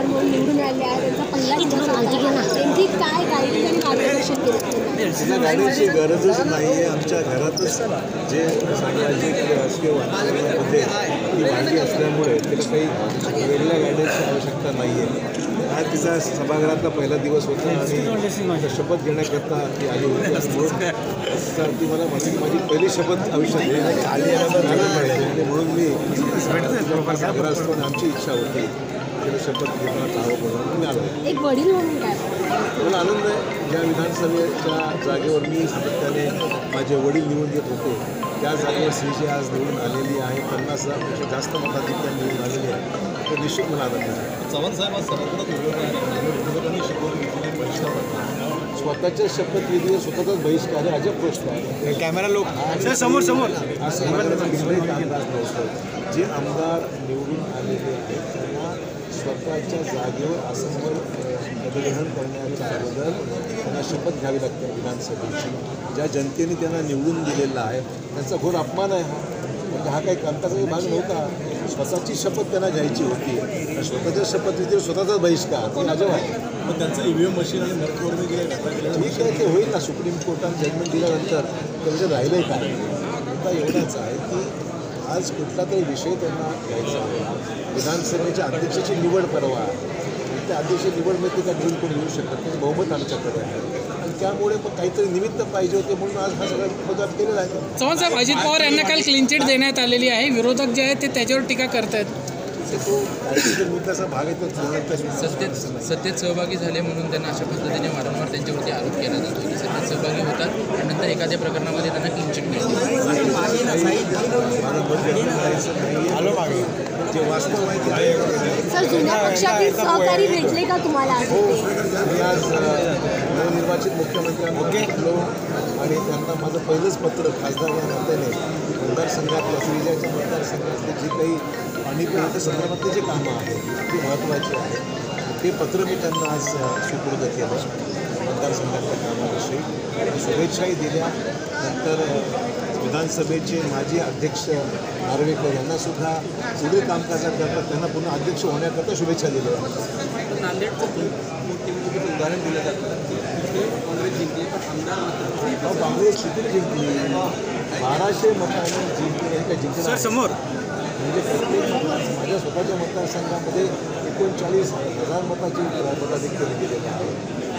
आमदार म्हणून निवडून आले आहे, त्यांचा पहिला दिवस होता, त्यांची काय गाईड आणि मार्गदर्शन केलं? गाण्याची गरजच नाही आहे. आमच्या घरातच जे सामाजिक राजकीय वातावरणामध्ये ती वाढली असल्यामुळे तिला काही वेगळ्या गाण्याची आवश्यकता नाही आहे. आज तिचा सभागृहातला पहिला दिवस होता आणि शपथ घेण्याकरता ती आली होती म्हणून ती मला म्हणाली माझी पहिली शपथ आयुष्यात आली आणि म्हणून मी घरात असताना आमची इच्छा होती तिला शपथ घेण्यात यावं म्हणून मी आलो. एक वडील म्हणून काय मला आनंद आहे. ज्या विधानसभेच्या जागेवर मी सातत्याने माझे वडील निवडून येत होते त्या जागेवर श्रीजी आज निवडून आलेली आहे. 50,000पेक्षा जास्त मताधिक्य निवडून आलेली आहे. तर निश्चित मला आनंद आहे. चव्हाण साहेब आज विरोधकांनी शपथ घेतलेली बहिष्कार स्वतःच्या शपथविधीवर स्वतःचाच बहिष्कार आहे. अजब गोष्ट आहे. कॅमेरा लोक समोर समोर असं अंदाज नव्हतं. जे आमदार निवडून आलेले आहेत त्यांना स्वतःच्या जागेवर असंबल पदग्रहण करण्याच्या अगोदर त्यांना शपथ घ्यावी लागते विधानसभेची. ज्या जनतेने त्यांना निवडून दिलेला आहे त्यांचा घोर अपमान आहे हा. म्हणजे हा काही कामकाजाचा भाग नव्हता. स्वतःची शपथ त्यांना घ्यायची होती. स्वतःच्या शपथविधीवर स्वतःचाच बहिष्कार ते अजब आहे. मग त्यांचं ईव्हीएम मशीन आणि मतमोजणी ठीक आहे ते होईल ना. सुप्रीम कोर्टाने जजमेंट दिल्यानंतर त्यामध्ये राहिलं काय. मुद्दा एवढाच आहे की आज कुठला तरी विषय त्यांना घ्यायचा आहे. विधानसभेच्या अध्यक्षाची निवड परवा आहे. त्या अध्यक्ष निवडमध्ये का निवडून कोणी येऊ शकत नाही. बहुमत आमच्याकडे आहे आणि त्यामुळे मग काहीतरी निमित्त पाहिजे होते म्हणून आज हा सगळा पदार्थ केलेला आहे. चव्हाण साहेब, अजित पवार यांना काल क्लीन चिट देण्यात आलेली आहे. विरोधक जे आहेत ते त्याच्यावर टीका करतायत. तो मुद्द्याचा भाग आहे. तो सत्तेत सहभागी झाले म्हणून त्यांना अशा पद्धतीने वारंवार त्यांच्यावरती आरोप केला जातो की सत्तेत सहभागी होतात आणि नंतर एखाद्या प्रकरणामध्ये त्यांना क्लीन चिट मिळते. जे वास्तव आहे सर, जुन्या पक्षातील सहकारी भेटले का तुम्हाला? मी आज नवनिर्वाचित मुख्यमंत्र्यांना भेटलो आणि त्यांना माझं पहिलंच पत्र खासदार या नात्याने मतदारसंघातल्या श्रीजाच्या मतदारसंघातले जी काही पाणी पुरवठ्या संदर्भातले जे कामं आहेत ते महत्त्वाचे आहेत ते पत्र मी त्यांना आज सुपूर्द केलं. मतदारसंघातल्या कामाविषयी शुभेच्छाही दिल्या. नंतर विधानसभेचे माजी अध्यक्ष नार्वेकर यांनासुद्धा पुढील कामकाजाकरता त्यांना पुन्हा अध्यक्ष होण्याकरता शुभेच्छा दिल्या. उदाहरण दिलं जातं काँग्रेस जिंकली पण आमदार काँग्रेस किती जिंकली? 1200 मतांनी जिंकली का जिंकणार समोर म्हणजे प्रत्येक माझ्या स्वतःच्या मतदारसंघामध्ये 39,000 मताची मताधिक्य दिलेलं आहे.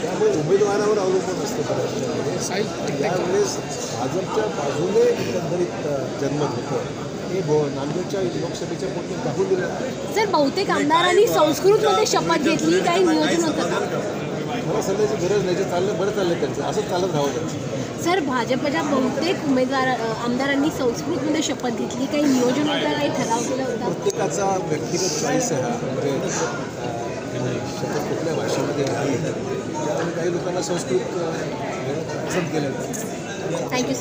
त्यामुळे उमेदवारावर अवलंबून असते बऱ्याचशा. त्यावेळेस भाजपच्या बाजूने एकंदरीत जन्मत होतं हे नांदेडच्या लोकसभेच्या पोटी दाखवून दिलं. सर, बहुतेक आमदारांनी संस्कृतमध्ये शपथ घेतली, काही नियोजन होतं का? मला सांगायची गरज नाही. जे चाललं बरं चाललं त्यांचं असंच चालत राहावं त्यांचं. सर, भाजपच्या बहुतेक आमदारांनी संस्कृतमध्ये शपथ घेतली, काही नियोजन होतं, काही ठराव केला होता? प्रत्येकाचा व्यक्तिगत चॉईस आहे हा. म्हणजे शपथ कुठल्या भाषेमध्ये घ्यावी त्यामुळे काही लोकांना संस्कृत पसंत केलं. थँक्यू.